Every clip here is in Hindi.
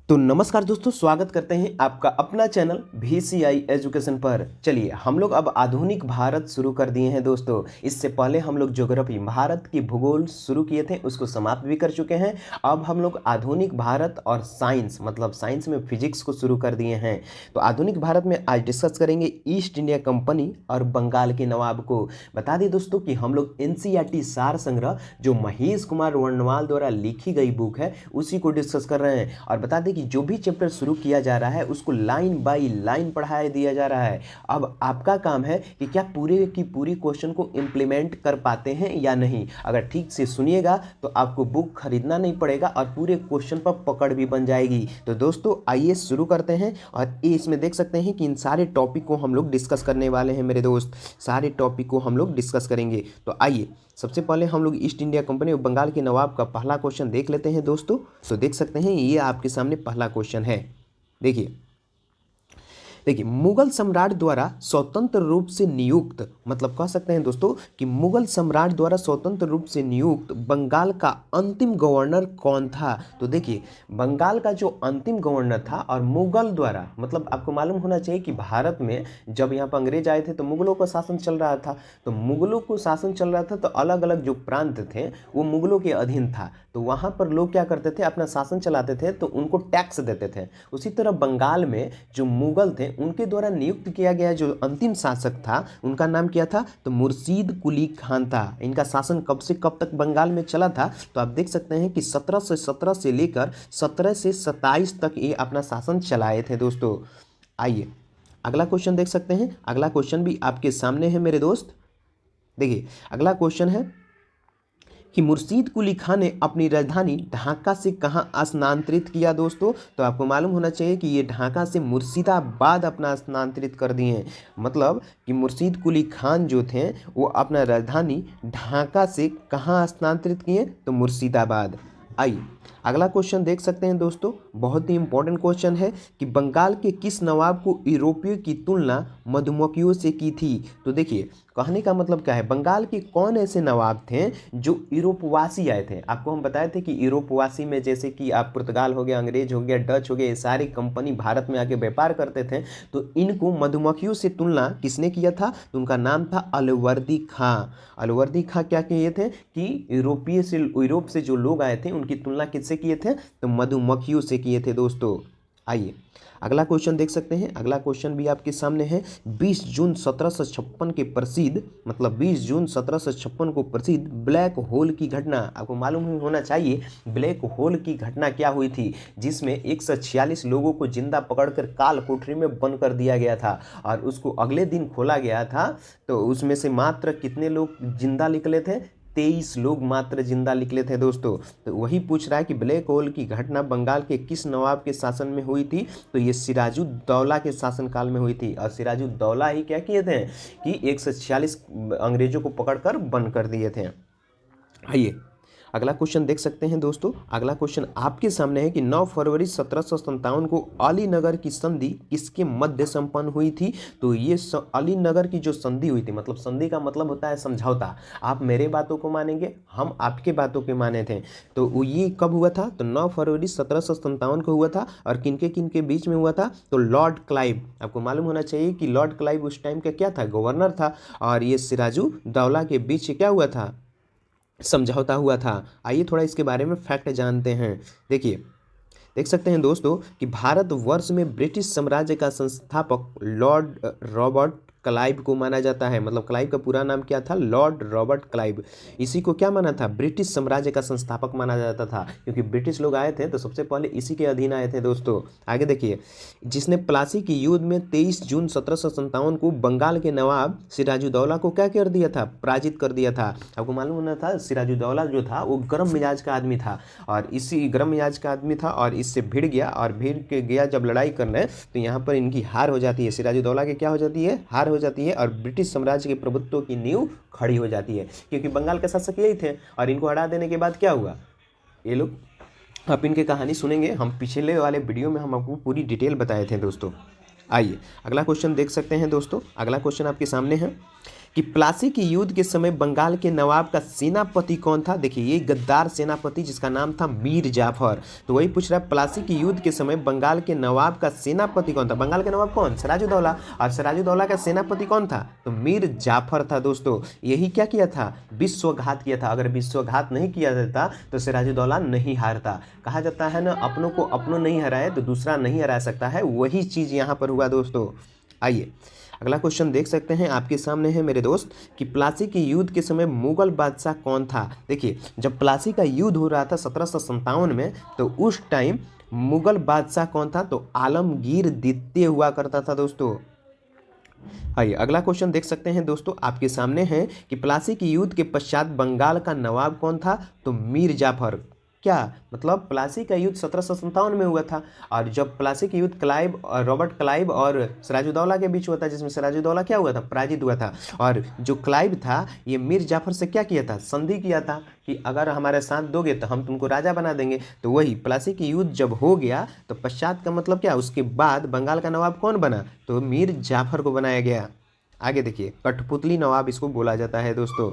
तो नमस्कार दोस्तों, स्वागत करते हैं आपका अपना चैनल VCI एजुकेशन पर। चलिए हम लोग अब आधुनिक भारत शुरू कर दिए हैं दोस्तों। इससे पहले हम लोग ज्योग्राफी भारत की भूगोल शुरू किए थे, उसको समाप्त भी कर चुके हैं। अब हम लोग आधुनिक भारत और साइंस मतलब साइंस में फिजिक्स को शुरू कर दिए हैं। तो आधुनिक भारत में आज डिस्कस करेंगे ईस्ट इंडिया कंपनी और बंगाल के नवाब को। बता दें दोस्तों कि हम लोग NCERT सार संग्रह जो महेश कुमार वर्णवाल द्वारा लिखी गई बुक है उसी को डिस्कस कर रहे हैं। और बता दें कि जो भी चैप्टर शुरू किया जा रहा है उसको लाइन बाय लाइन पढ़ाया दिया जा रहा है। अब आपका काम है कि क्या पूरे की पूरी क्वेश्चन को इम्प्लीमेंट कर पाते हैं या नहीं। अगर ठीक से सुनिएगा तो आपको बुक खरीदना नहीं पड़ेगा और पूरे क्वेश्चन पर पकड़ भी बन जाएगी। तो दोस्तों आइए शुरू करते हैं। और ये इसमें देख सकते हैं कि इन सारे टॉपिक को हम लोग डिस्कस करने वाले हैं मेरे दोस्त। सारे टॉपिक को हम लोग डिस्कस करेंगे। तो आइए सबसे पहले हम लोग ईस्ट इंडिया कंपनी और बंगाल के नवाब का पहला क्वेश्चन देख लेते हैं दोस्तों। तो देख सकते हैं ये आपके सामने पहला क्वेश्चन है। देखिए मुगल सम्राट द्वारा स्वतंत्र रूप से नियुक्त मतलब कह सकते हैं दोस्तों कि मुगल सम्राट द्वारा स्वतंत्र रूप से नियुक्त बंगाल का अंतिम गवर्नर कौन था। तो देखिए बंगाल का जो अंतिम गवर्नर था और मुगल द्वारा मतलब आपको मालूम होना चाहिए कि भारत में जब यहाँ पर अंग्रेज आए थे तो मुगलों का शासन चल रहा था। तो मुगलों को शासन चल रहा था तो अलग अलग जो प्रांत थे वो मुगलों के अधीन था। तो वहाँ पर लोग क्या करते थे, अपना शासन चलाते थे तो उनको टैक्स देते थे। उसी तरह बंगाल में जो मुगल थे उनके द्वारा नियुक्त किया गया जो अंतिम शासक था उनका नाम क्या था, तो मुर्शीद कुली खान था। इनका शासन कब से कब तक बंगाल में चला था, तो आप देख सकते हैं कि 1717 से लेकर 17 से 27 तक ये अपना शासन चलाए थे दोस्तों। आइए अगला क्वेश्चन देख सकते हैं। अगला क्वेश्चन भी आपके सामने है मेरे दोस्त। देखिए अगला क्वेश्चन है कि मुर्शीद कुली खान ने अपनी राजधानी ढाका से कहाँ स्थानांतरित किया दोस्तों। तो आपको मालूम होना चाहिए कि ये ढाका से मुर्शिदाबाद अपना स्थानांतरित कर दिए हैं। मतलब कि मुर्शीद कुली खान जो थे वो अपना राजधानी ढाका से कहाँ स्थानांतरित किए, तो मुर्शिदाबाद। आइए अगला क्वेश्चन देख सकते हैं दोस्तों, बहुत ही इंपॉर्टेंट क्वेश्चन है कि बंगाल के किस नवाब को यूरोपियों की तुलना मधुमक्खियों से की थी। तो देखिए कहने का मतलब क्या है, बंगाल के कौन ऐसे नवाब थे जो यूरोपवासी आए थे। आपको हम बताए थे कि यूरोपवासी में जैसे कि आप पुर्तगाल हो गया, अंग्रेज हो गया, डच हो गया, ये सारी कंपनी भारत में आके व्यापार करते थे। तो इनको मधुमक्खियों से तुलना किसने किया था, तो उनका नाम था अलवर्दी खां। अलवर्दी खां क्या किए थे कि यूरोप से जो लोग आए थे उनकी तुलना किससे किए थे, तो मधुमक्खियों से किए थे दोस्तों। आइए अगला क्वेश्चन देख सकते हैं। अगला क्वेश्चन भी आपके सामने है। 20 जून 1756 के प्रसिद्ध मतलब 20 जून 1756 को प्रसिद्ध ब्लैक होल की घटना, आपको मालूम ही होना चाहिए ब्लैक होल की घटना क्या हुई थी, जिसमें 146 लोगों को जिंदा पकड़कर काल कोठरी में बंद कर दिया गया था और उसको अगले दिन खोला गया था। तो उसमें से मात्र कितने लोग जिंदा निकले थे, 23 लोग मात्र जिंदा निकले थे दोस्तों। तो वही पूछ रहा है कि ब्लैक होल की घटना बंगाल के किस नवाब के शासन में हुई थी, तो ये सिराजुद्दौला के शासनकाल में हुई थी। और सिराजुद्दौला ही क्या किए थे कि 146 अंग्रेजों को पकड़कर बंद कर दिए थे। आइए अगला क्वेश्चन देख सकते हैं दोस्तों। अगला क्वेश्चन आपके सामने है कि 9 फरवरी 1757 को अलीनगर की संधि किसके मध्य संपन्न हुई थी। तो ये अलीनगर की जो संधि हुई थी, मतलब संधि का मतलब होता है समझौता। आप मेरे बातों को मानेंगे, हम आपके बातों के माने थे। तो ये कब हुआ था, तो 9 फरवरी 1757 को हुआ था। और किनके किनके बीच में हुआ था, तो लॉर्ड क्लाइव। आपको मालूम होना चाहिए कि लॉर्ड क्लाइव उस टाइम का क्या था, गवर्नर था। और ये सिराजुद्दौला के बीच क्या हुआ था, समझौता हुआ था। आइए थोड़ा इसके बारे में फैक्ट जानते हैं। देखिए देख सकते हैं दोस्तों कि भारतवर्ष में ब्रिटिश साम्राज्य का संस्थापक लॉर्ड रॉबर्ट क्लाइव को माना जाता है। मतलब क्लाइव का पूरा नाम क्या था, लॉर्ड रॉबर्ट क्लाइव। इसी को क्या माना था, ब्रिटिश साम्राज्य का संस्थापक माना जाता था, क्योंकि ब्रिटिश लोग आए थे तो सबसे पहले इसी के अधीन आए थे दोस्तों। आगे देखिए, जिसने प्लासी की युद्ध में 23 जून 1757 को बंगाल के नवाब सिराजुद्दौला को क्या कर दिया था, पराजित कर दिया था। आपको मालूम होना था सिराजुद्दौला जो था वो गर्म मिजाज का आदमी था, और इसी गर्म मिजाज का आदमी था और इससे भिड़ गया। और भिड़ के गया जब लड़ाई करने, तो यहाँ पर इनकी हार हो जाती है। सिराजुद्दौला की क्या हो जाती है, हार हो जाती है। और ब्रिटिश साम्राज्य के प्रभुत्व की नींव खड़ी हो जाती है, क्योंकि बंगाल के शासक यही थे। और इनको हटा देने के बाद क्या हुआ, ये लोग आप इनकी कहानी सुनेंगे। हम पिछले वाले वीडियो में हम आपको पूरी डिटेल बताए थे दोस्तों। आइए अगला क्वेश्चन देख सकते हैं दोस्तों। अगला क्वेश्चन आपके सामने है कि प्लासी के युद्ध के समय बंगाल के नवाब का सेनापति कौन था। देखिए ये गद्दार सेनापति जिसका नाम था मीर जाफर। तो वही पूछ रहा है प्लासी के युद्ध के समय बंगाल के नवाब का सेनापति कौन था। बंगाल के नवाब कौन, सिराजुद्दौला। और सिराजुद्दौला का सेनापति कौन था, तो मीर जाफर था दोस्तों। यही क्या किया था, विश्वघात किया था। अगर विश्वघात नहीं किया जाता तो सिराजुद्दौला नहीं हारता। कहा जाता है ना, अपनों को अपनों नहीं हराए तो दूसरा नहीं हरा सकता है, वही चीज़ यहाँ पर हुआ दोस्तों। आइए अगला क्वेश्चन देख सकते हैं आपके सामने है मेरे दोस्त कि प्लासी के युद्ध के समय मुगल बादशाह कौन था। देखिए जब प्लासी का युद्ध हो रहा था 1757 में, तो उस टाइम मुगल बादशाह कौन था, तो आलमगीर द्वितीय हुआ करता था दोस्तों। आइए अगला क्वेश्चन देख सकते हैं दोस्तों आपके सामने है कि प्लासी के युद्ध के पश्चात बंगाल का नवाब कौन था, तो मीर जाफर। क्या मतलब प्लासी का युद्ध 1757 में हुआ था, और जब प्लासी का युद्ध क्लाइव और रॉबर्ट क्लाइव और सिराजुद्दौला के बीच हुआ था, जिसमें सिराजुद्दौला क्या हुआ था, पराजित हुआ था। और जो क्लाइव था ये मीर जाफर से क्या किया था, संधि किया था कि अगर हमारे साथ दोगे तो हम तुमको राजा बना देंगे। तो वही प्लासी की युद्ध जब हो गया तो पश्चात का मतलब क्या, उसके बाद बंगाल का नवाब कौन बना, तो मीर जाफर को बनाया गया। आगे देखिए कठपुतली नवाब इसको बोला जाता है दोस्तों।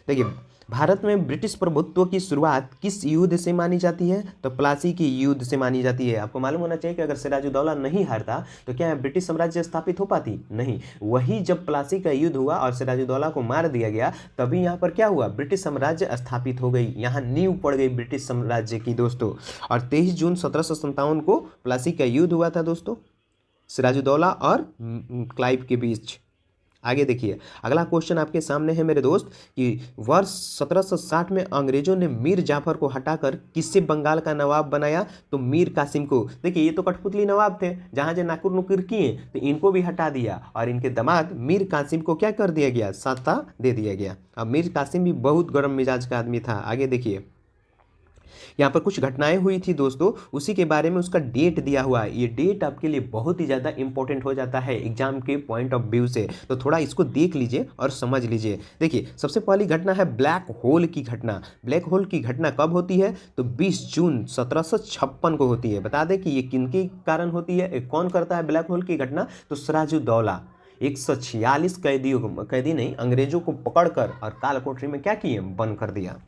देखिए भारत में ब्रिटिश प्रभुत्व की शुरुआत किस युद्ध से मानी जाती है, तो प्लासी की युद्ध से मानी जाती है। आपको मालूम होना चाहिए कि अगर सिराजुद्दौला नहीं हारता तो क्या ब्रिटिश साम्राज्य स्थापित हो पाती, नहीं। वही जब प्लासी का युद्ध हुआ और सिराजुद्दौला को मार दिया गया, तभी यहाँ पर क्या हुआ, ब्रिटिश साम्राज्य स्थापित हो गई, यहाँ नींव पड़ गई ब्रिटिश साम्राज्य की दोस्तों। और 23 जून 1757 को प्लासी का युद्ध हुआ था दोस्तों, सिराजुद्दौला और क्लाइव के बीच। आगे देखिए अगला क्वेश्चन आपके सामने है मेरे दोस्त कि वर्ष 1760 में अंग्रेजों ने मीर जाफर को हटाकर किससे बंगाल का नवाब बनाया, तो मीर कासिम को। देखिए ये तो कठपुतली नवाब थे, जहां जो नाकुर नुकुर किए तो इनको भी हटा दिया और इनके दामाद मीर कासिम को क्या कर दिया गया, सत्ता दे दिया गया। अब मीर कासिम भी बहुत गर्म मिजाज का आदमी था। आगे देखिए यहाँ पर कुछ घटनाएं हुई थी दोस्तों, उसी के बारे में उसका डेट दिया हुआ है। ये डेट आपके लिए बहुत ही ज़्यादा इंपॉर्टेंट हो जाता है एग्जाम के पॉइंट ऑफ व्यू से, तो थोड़ा इसको देख लीजिए और समझ लीजिए। देखिए सबसे पहली घटना है ब्लैक होल की घटना। ब्लैक होल की घटना कब होती है, तो 20 जून 1756 को होती है। बता दें कि ये किनके कारण होती है, कौन करता है ब्लैक होल की घटना, तो सिराजुद्दौला 146 कैदियों को, कैदी नहीं अंग्रेजों को पकड़कर और काल कोठरी में क्या किए, बंद कर दिया।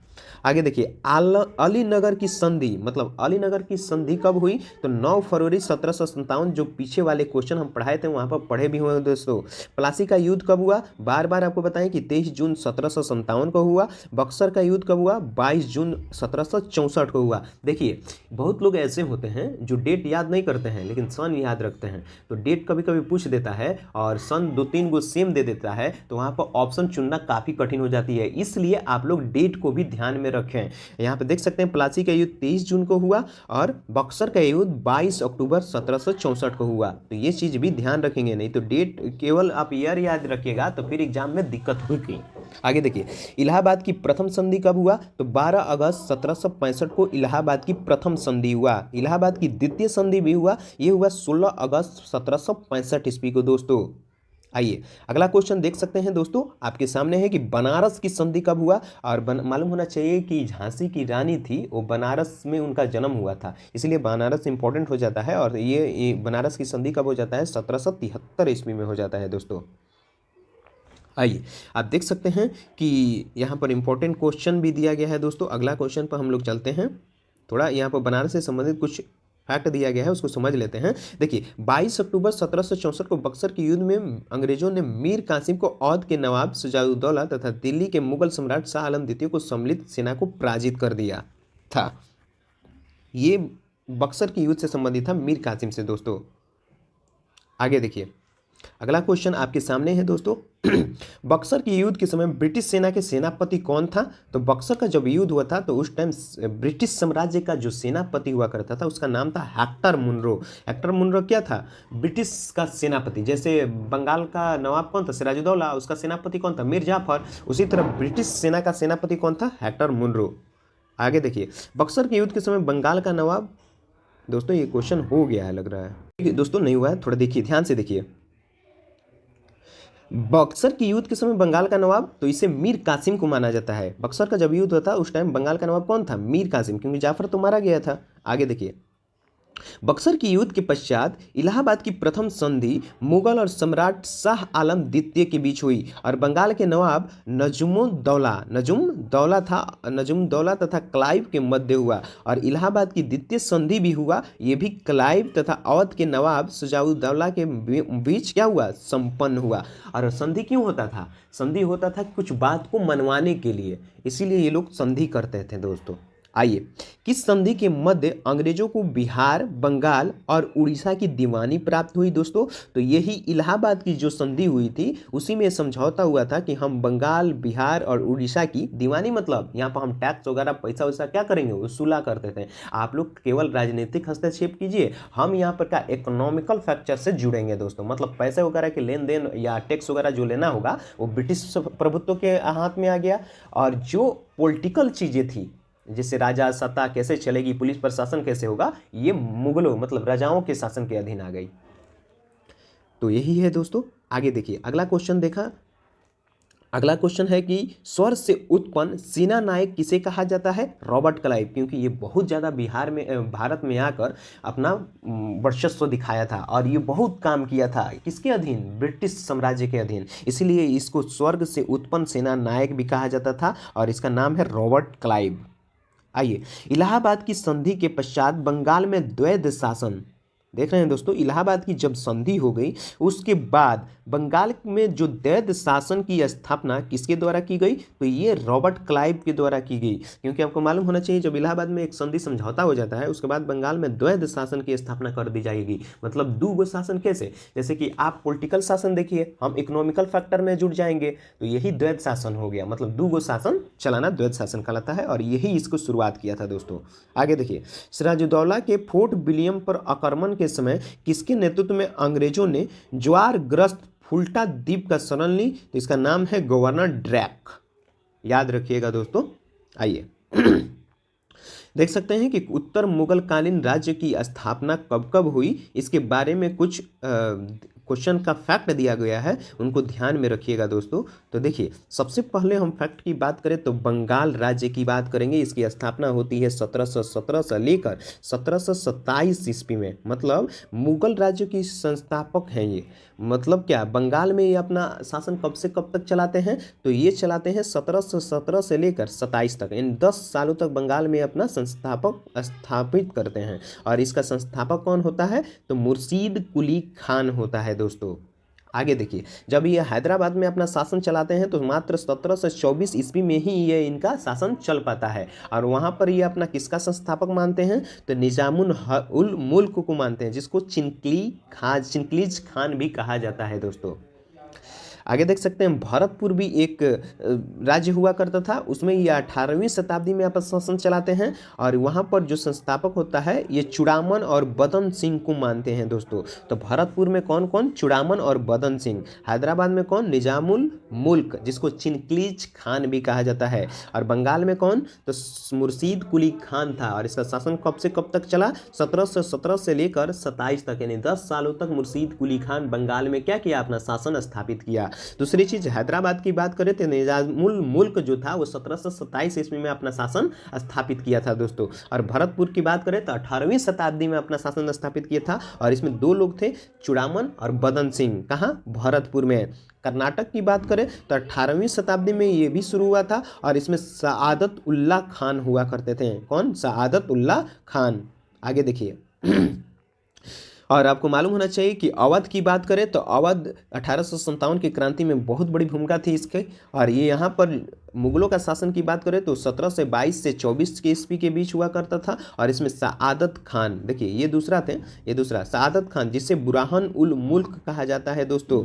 आगे देखिए अलीनगर की संधि, मतलब अलीनगर की संधि कब हुई, तो 9 फरवरी 1757। जो पीछे वाले क्वेश्चन हम पढ़ाए थे वहाँ पर पढ़े भी हुए दोस्तों। प्लासी का युद्ध कब हुआ, बार बार आपको बताएं कि 23 जून 1757 को हुआ। बक्सर का युद्ध कब हुआ, 22 जून 1764 को हुआ। देखिए बहुत लोग ऐसे होते हैं जो डेट याद नहीं करते हैं लेकिन सन याद रखते हैं, तो डेट कभी कभी पूछ देता है और सन 2-3 गो सेम दे देता है, तो वहाँ पर ऑप्शन चुनना काफ़ी कठिन हो जाती है। इसलिए आप लोग डेट को भी ध्यान में रखें। यहाँ पे देख सकते हैं प्लासी का युद्ध 23 जून को हुआ और बक्सर का युद्ध 22 अक्टूबर 1764 को हुआ। तो ये चीज़ भी ध्यान रखेंगे, नहीं तो डेट केवल आप ईयर याद रखिएगा तो फिर एग्जाम में दिक्कत होगी। आगे देखिए इलाहाबाद की प्रथम संधि कब हुआ, तो 12 अगस्त 1765 को इलाहाबाद की प्रथम संधि हुआ। इलाहाबाद की द्वितीय संधि भी हुआ, ये हुआ 16 अगस्त 1765 ईस्वी को दोस्तों। आइए अगला क्वेश्चन देख सकते हैं दोस्तों आपके सामने है कि बनारस की संधि कब हुआ, और मालूम होना चाहिए कि झांसी की रानी थी वो बनारस में उनका जन्म हुआ था, इसलिए बनारस इंपॉर्टेंट हो जाता है। और ये बनारस की संधि कब हो जाता है, 1773 ईस्वी में हो जाता है दोस्तों। आइए आप देख सकते हैं कि यहाँ पर इंपॉर्टेंट क्वेश्चन भी दिया गया है दोस्तों। अगला क्वेश्चन पर हम लोग चलते हैं, थोड़ा यहाँ पर बनारस से संबंधित कुछ फैक्ट दिया गया है उसको समझ लेते हैं। देखिए 22 अक्टूबर 1764 को बक्सर के युद्ध में अंग्रेजों ने मीर कासिम को औध के नवाब सिराजुद्दौला तथा दिल्ली के मुगल सम्राट शाह आलम द्वितीय को सम्मिलित सेना को पराजित कर दिया था। ये बक्सर के युद्ध से संबंधित था मीर कासिम से दोस्तों। आगे देखिए अगला क्वेश्चन आपके सामने है दोस्तों बक्सर के युद्ध के समय ब्रिटिश सेना के सेनापति कौन था, तो बक्सर का जब युद्ध हुआ था तो उस टाइम ब्रिटिश साम्राज्य का जो सेनापति हुआ करता था उसका नाम था हेक्टर मुनरो। हेक्टर मुनरो क्या था, ब्रिटिश का सेनापति। जैसे बंगाल का नवाब कौन था, सिराजुद्दौला, उसका सेनापति कौन था, मीर जाफर। उसी तरह ब्रिटिश सेना का सेनापति कौन था, हेक्टर मुनरो। आगे देखिए बक्सर के युद्ध के समय बंगाल का नवाब, दोस्तों ये क्वेश्चन हो गया है लग रहा है, दोस्तों नहीं हुआ है, थोड़ा देखिए ध्यान से देखिए। बक्सर के युद्ध के समय बंगाल का नवाब, तो इसे मीर कासिम को माना जाता है। बक्सर का जब युद्ध होता उस टाइम बंगाल का नवाब कौन था, मीर कासिम, क्योंकि जाफर तो मारा गया था। आगे देखिए बक्सर की युद्ध के पश्चात इलाहाबाद की प्रथम संधि मुगल और सम्राट शाह आलम द्वितीय के बीच हुई और बंगाल के नवाब नजुमुद्दौला तथा क्लाइव के मध्य हुआ और इलाहाबाद की द्वितीय संधि भी हुआ। ये भी क्लाइव तथा अवध के नवाब शुजाउद्दौला के बीच क्या हुआ, संपन्न हुआ। और संधि क्यों होता था? संधि होता था कुछ बात को मनवाने के लिए, इसीलिए ये लोग संधि करते थे दोस्तों। आइए, किस संधि के मध्य अंग्रेजों को बिहार, बंगाल और उड़ीसा की दीवानी प्राप्त हुई दोस्तों? तो यही इलाहाबाद की जो संधि हुई थी उसी में समझौता हुआ था कि हम बंगाल, बिहार और उड़ीसा की दीवानी, मतलब यहाँ पर हम टैक्स वगैरह पैसा वैसा क्या करेंगे, वसूला करते थे। आप लोग केवल राजनीतिक हस्तक्षेप कीजिए, हम यहाँ पर क्या इकोनॉमिकल फैक्चर से जुड़ेंगे दोस्तों। मतलब पैसे वगैरह के लेन देन या टैक्स वगैरह जो लेना होगा वो ब्रिटिश प्रभुत्व के हाथ में आ गया, और जो पॉलिटिकल चीज़ें थी जैसे राजा सत्ता कैसे चलेगी, पुलिस प्रशासन कैसे होगा, ये मुगलों मतलब राजाओं के शासन के अधीन आ गई। तो यही है दोस्तों। आगे देखिए, अगला क्वेश्चन देखा। अगला क्वेश्चन है कि स्वर से उत्पन्न सेना नायक किसे कहा जाता है? रॉबर्ट क्लाइव, क्योंकि ये बहुत ज़्यादा भारत में आकर अपना वर्चस्व दिखाया था और ये बहुत काम किया था। किसके अधीन? ब्रिटिश साम्राज्य के अधीन। इसीलिए इसको स्वर्ग से उत्पन्न सेना नायक भी कहा जाता था और इसका नाम है रॉबर्ट क्लाइव। आइए, इलाहाबाद की संधि के पश्चात बंगाल में द्वैध शासन, देख रहे हैं दोस्तों, इलाहाबाद की जब संधि हो गई उसके बाद बंगाल में जो द्वैध शासन की स्थापना किसके द्वारा की गई? तो ये रॉबर्ट क्लाइव के द्वारा की गई। क्योंकि आपको मालूम होना चाहिए, जब इलाहाबाद में एक संधि समझौता हो जाता है उसके बाद बंगाल में द्वैध शासन की स्थापना कर दी जाएगी। मतलब दो शासन कैसे? जैसे कि आप पॉलिटिकल शासन देखिए, हम इकोनॉमिकल फैक्टर में जुड़ जाएंगे, तो यही द्वैध शासन हो गया। मतलब दो शासन चलाना द्वैध शासन कहलाता है, और यही इसको शुरुआत किया था दोस्तों। आगे देखिए, सिराजुद्दौला के फोर्ट विलियम पर आक्रमण के समय किसके नेतृत्व में अंग्रेजों ने ज्वारग्रस्त फुल्टा द्वीप का शरण ली? तो इसका नाम है गवर्नर ड्रैक, याद रखिएगा दोस्तों। आइए देख सकते हैं कि उत्तर मुगल कालीन राज्य की स्थापना कब कब हुई, इसके बारे में कुछ क्वेश्चन का फैक्ट दिया गया है, उनको ध्यान में रखिएगा दोस्तों। तो देखिए, सबसे पहले हम फैक्ट की बात करें तो बंगाल राज्य की बात करेंगे। इसकी स्थापना होती है 1717 से लेकर 1727 ईस्वी में। मतलब मुगल राज्य की संस्थापक हैं ये। मतलब क्या, बंगाल में ये अपना शासन कब से कब तक चलाते हैं? तो ये चलाते हैं 1717 से लेकर 27 तक, इन 10 सालों तक बंगाल में अपना संस्थापक स्थापित करते हैं। और इसका संस्थापक कौन होता है? तो मुर्शीद कुली खान होता है दोस्तों। आगे देखिए, जब ये हैदराबाद में अपना शासन चलाते हैं तो मात्र 1724 ईस्वी में ही ये इनका शासन चल पाता है। और वहाँ पर ये अपना किसका संस्थापक मानते हैं? तो निजामुल मुल्क को मानते हैं, जिसको चिनक्लीज खान भी कहा जाता है दोस्तों। आगे देख सकते हैं, भरतपुर भी एक राज्य हुआ करता था, उसमें ये 18वीं शताब्दी में अपना शासन चलाते हैं। और वहाँ पर जो संस्थापक होता है ये चूड़ामन और बदन सिंह को मानते हैं दोस्तों। तो भरतपुर में कौन कौन? चूड़ामन और बदन सिंह। हैदराबाद में कौन? निजामुल मुल्क, जिसको चिनक्लीज खान भी कहा जाता है। और बंगाल में कौन? तो मुर्शीद कुली खान था। और इसका शासन कब से कब तक चला? 1717 से लेकर 27 तक, यानी 10 सालों तक मुर्शीद कुली खान बंगाल में क्या किया? अपना शासन स्थापित किया। दूसरी चीज, हैदराबाद की बात करें तो निजामुल मुल्क जो था वो 1727 ईस्वी में अपना शासन स्थापित किया था दोस्तों। और भरतपुर की बात करें तो 18वीं शताब्दी में अपना शासन स्थापित किया था। और इसमें दो लोग थे, चूड़ामन और बदन सिंह। कहाँ? भरतपुर में। कर्नाटक की बात करें तो 18वीं शताब्दी में ये भी शुरू हुआ था, और इसमें सआदत उल्ला खान हुआ करते थे। कौन? सआदत उल्ला खान। आगे देखिए और आपको मालूम होना चाहिए कि अवध की बात करें तो अवध 1857 की क्रांति में बहुत बड़ी भूमिका थी इसके। और ये यहाँ पर मुगलों का शासन की बात करें तो 17 से 22 से 24 के ईस्वी के बीच हुआ करता था। और इसमें सआदत खान, देखिए ये दूसरा सआदत खान, जिसे बुरहान उल मुल्क कहा जाता है दोस्तों।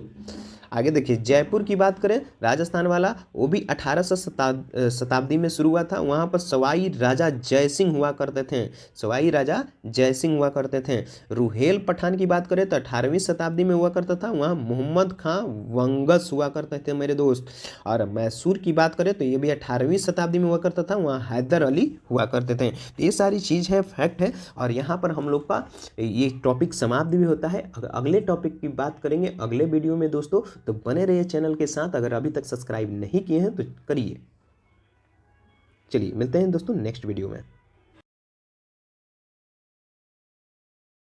आगे देखिए, जयपुर की बात करें, राजस्थान वाला, वो भी 1800 शताब्दी में शुरू हुआ था। वहाँ पर सवाई राजा जयसिंह हुआ करते थे, सवाई राजा जयसिंह हुआ करते थे। रुहेल पठान की बात करें तो 18वीं शताब्दी में हुआ करता था, वहाँ मोहम्मद खां वंगस हुआ करते थे मेरे दोस्त। और मैसूर की बात करें तो ये भी 18वीं शताब्दी में हुआ करता था, वहाँ हैदर अली हुआ करते थे। तो ये सारी चीज़ है, फैक्ट है। और यहाँ पर हम लोग का ये टॉपिक समाप्त भी होता है। अगले टॉपिक की बात करेंगे अगले वीडियो में दोस्तों, तो बने रहिए चैनल के साथ। अगर अभी तक सब्सक्राइब नहीं किए हैं तो करिए। चलिए मिलते हैं दोस्तों नेक्स्ट वीडियो में।